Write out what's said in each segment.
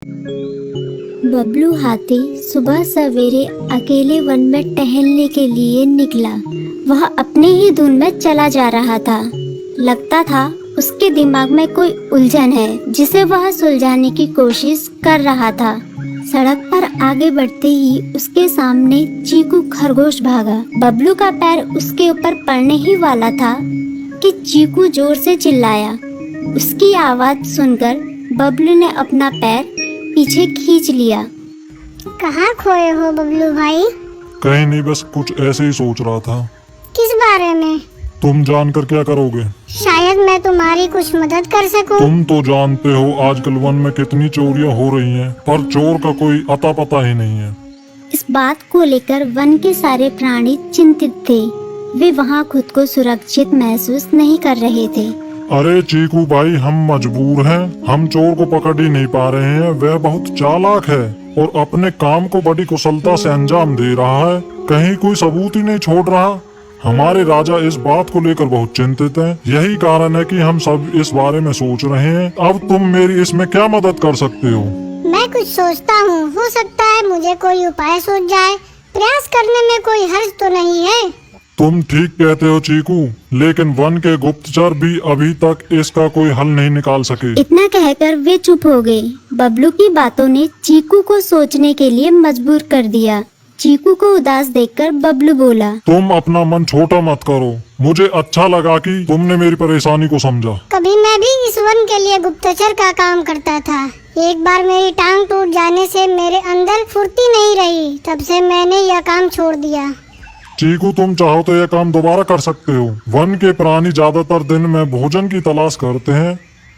बबलू हाथी सुबह सवेरे अकेले वन में टहलने के लिए निकला। वह अपने ही धुन में चला जा रहा था। लगता था उसके दिमाग में कोई उलझन है जिसे वह सुलझाने की कोशिश कर रहा था। सड़क पर आगे बढ़ते ही उसके सामने चीकू खरगोश भागा। बबलू का पैर उसके ऊपर पड़ने ही वाला था कि चीकू जोर से चिल्लाया। उसकी आवाज सुनकर बबलू ने अपना पैर पीछे खींच लिया। कहाँ खोए हो बबलू भाई? कहीं नहीं, बस कुछ ऐसे ही सोच रहा था। किस बारे में? तुम जानकर क्या करोगे? शायद मैं तुम्हारी कुछ मदद कर सकूं। तुम तो जानते हो आजकल वन में कितनी चोरियां हो रही हैं, पर चोर का कोई अता पता ही नहीं है। इस बात को लेकर वन के सारे प्राणी चिंतित थे। वे वहाँ खुद को सुरक्षित महसूस नहीं कर रहे थे। अरे चीकू भाई, हम मजबूर हैं। हम चोर को पकड़ ही नहीं पा रहे हैं। वह बहुत चालाक है और अपने काम को बड़ी कुशलता से अंजाम दे रहा है। कहीं कोई सबूत ही नहीं छोड़ रहा। हमारे राजा इस बात को लेकर बहुत चिंतित हैं। यही कारण है कि हम सब इस बारे में सोच रहे हैं। अब तुम मेरी इसमें क्या मदद कर सकते हो? मैं कुछ सोचता हूँ, हो सकता है मुझे कोई उपाय सूझ जाए। प्रयास करने में कोई हर्ज तो नहीं है। तुम ठीक कहते हो चीकू, लेकिन वन के गुप्तचर भी अभी तक इसका कोई हल नहीं निकाल सके। इतना कहकर वे चुप हो गए। बबलू की बातों ने चीकू को सोचने के लिए मजबूर कर दिया। चीकू को उदास देखकर बबलू बोला, तुम अपना मन छोटा मत करो। मुझे अच्छा लगा कि तुमने मेरी परेशानी को समझा। कभी मैं भी इस वन के लिए गुप्तचर का काम करता था। एक बार मेरी टांग टूट जाने से मेरे अंदर फुर्ती नहीं रही। तब से मैंने यह काम छोड़ दिया। चीकू, तुम चाहो तो यह काम दोबारा कर सकते हो। वन के प्राणी ज्यादातर दिन में भोजन की तलाश करते हैं,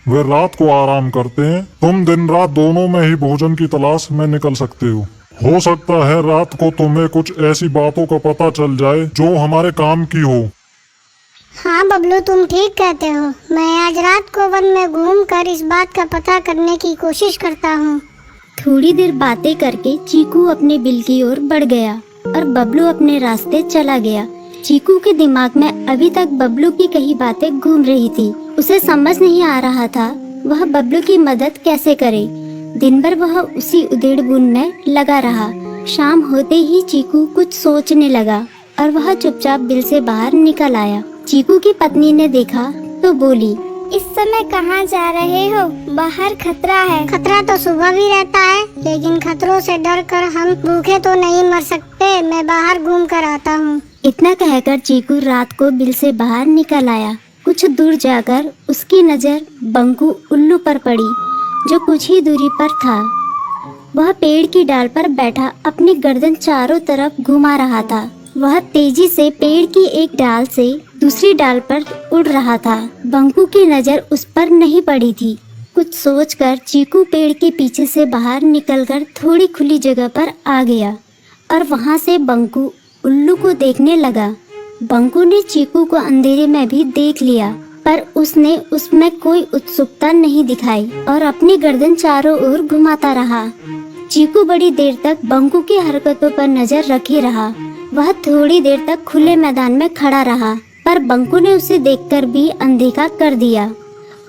वे रात को आराम करते हैं। तुम दिन रात दोनों में ही भोजन की तलाश में निकल सकते हो सकता है रात को तुम्हें कुछ ऐसी बातों का पता चल जाए जो हमारे काम की हो। हाँ बबलू, तुम ठीक कहते हो। मैं आज रात को वन में घूमकर इस बात का पता करने की कोशिश करता हूँ। थोड़ी देर बातें करके चीकू अपने बिल की ओर बढ़ गया और बबलू अपने रास्ते चला गया। चीकू के दिमाग में अभी तक बबलू की कई बातें घूम रही थी। उसे समझ नहीं आ रहा था वह बबलू की मदद कैसे करे। दिन भर वह उसी उधेड़-बुन में लगा रहा। शाम होते ही चीकू कुछ सोचने लगा और वह चुपचाप बिल से बाहर निकल आया। चीकू की पत्नी ने देखा तो बोली, इस समय कहाँ जा रहे हो? बाहर खतरा है। खतरा तो सुबह भी रहता है, लेकिन खतरों से डर कर हम भूखे तो नहीं मर सकते। मैं बाहर घूम कर आता हूँ। इतना कहकर चीकू रात को बिल से बाहर निकल आया। कुछ दूर जाकर उसकी नजर बंकू उल्लू पर पड़ी, जो कुछ ही दूरी पर था। वह पेड़ की डाल पर बैठा अपनी गर्दन चारों तरफ घुमा रहा था। वह तेजी से पेड़ की एक डाल से दूसरी डाल पर उड़ रहा था। बंकू की नजर उस पर नहीं पड़ी थी। कुछ सोचकर चीकू पेड़ के पीछे से बाहर निकलकर थोड़ी खुली जगह पर आ गया और वहां से बंकू उल्लू को देखने लगा। बंकू ने चीकू को अंधेरे में भी देख लिया, पर उसने उसमें कोई उत्सुकता नहीं दिखाई और अपनी गर्दन चारों ओर घुमाता रहा। चीकू बड़ी देर तक बंकू की हरकतों पर नजर रखे रहा। वह थोड़ी देर तक खुले मैदान में खड़ा रहा, पर बंकू ने उसे देखकर भी अनदेखा कर दिया।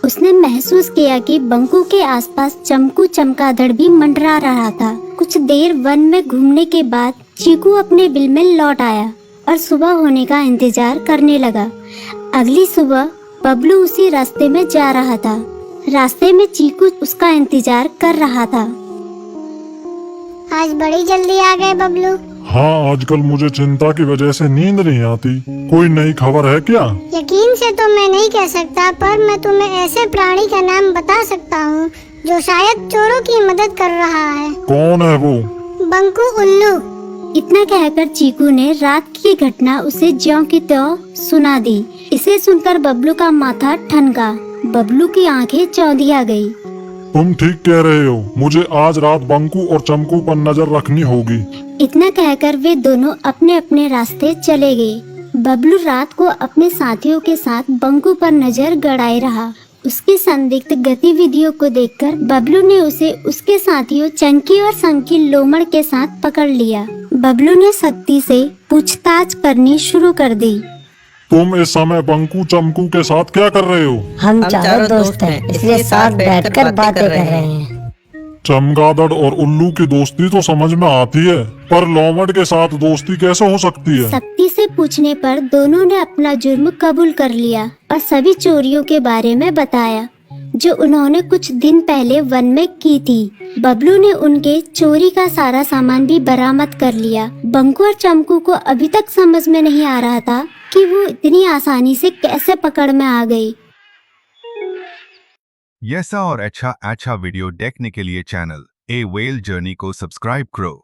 उसने महसूस किया कि बंकू के आसपास चमकू चमगादड़ भी मंडरा रहा था। कुछ देर वन में घूमने के बाद चीकू अपने बिल में लौट आया और सुबह होने का इंतजार करने लगा। अगली सुबह बबलू उसी रास्ते में जा रहा था। रास्ते में चीकू उसका इंतजार कर रहा था। आज बड़ी जल्दी आ गए बबलू। हाँ, आजकल मुझे चिंता की वजह से नींद नहीं आती। कोई नई खबर है क्या? यकीन से तो मैं नहीं कह सकता, पर मैं तुम्हें ऐसे प्राणी का नाम बता सकता हूँ जो शायद चोरों की मदद कर रहा है। कौन है वो? बंकू उल्लू। इतना कहकर चीकू ने रात की घटना उसे ज्यों की त्यों सुना दी। इसे सुनकर बबलू का माथा ठनका। बबलू की आंखें चौंधिया गई। तुम ठीक कह रहे हो। मुझे आज रात बंकू और चमकू पर नजर रखनी होगी। इतना कहकर वे दोनों अपने अपने रास्ते चले गए। बबलू रात को अपने साथियों के साथ बंकू पर नजर गड़ाए रहा। उसकी संदिग्ध गतिविधियों को देखकर बबलू ने उसे उसके साथियों चंकी और संकी लोमड़ के साथ पकड़ लिया। बबलू ने सख्ती से पूछताछ करनी शुरू कर दी। तुम इस समय बंकू चमकू के साथ क्या कर रहे हो? हम चारों दोस्त हैं, इसलिए साथ बैठकर बातें कर रहे हैं। चमगादड़ और उल्लू की दोस्ती तो समझ में आती है, पर लोमड़ के साथ दोस्ती कैसे हो सकती है? शक्ति से पूछने पर दोनों ने अपना जुर्म कबूल कर लिया और सभी चोरियों के बारे में बताया जो उन्होंने कुछ दिन पहले वन में की थी। बबलू ने उनके चोरी का सारा सामान भी बरामद कर लिया। बंकू और चमकू को अभी तक समझ में नहीं आ रहा था कि वो इतनी आसानी से कैसे पकड़ में आ गई। ऐसा और अच्छा वीडियो देखने के लिए चैनल ए व्हेल जर्नी को सब्सक्राइब करो।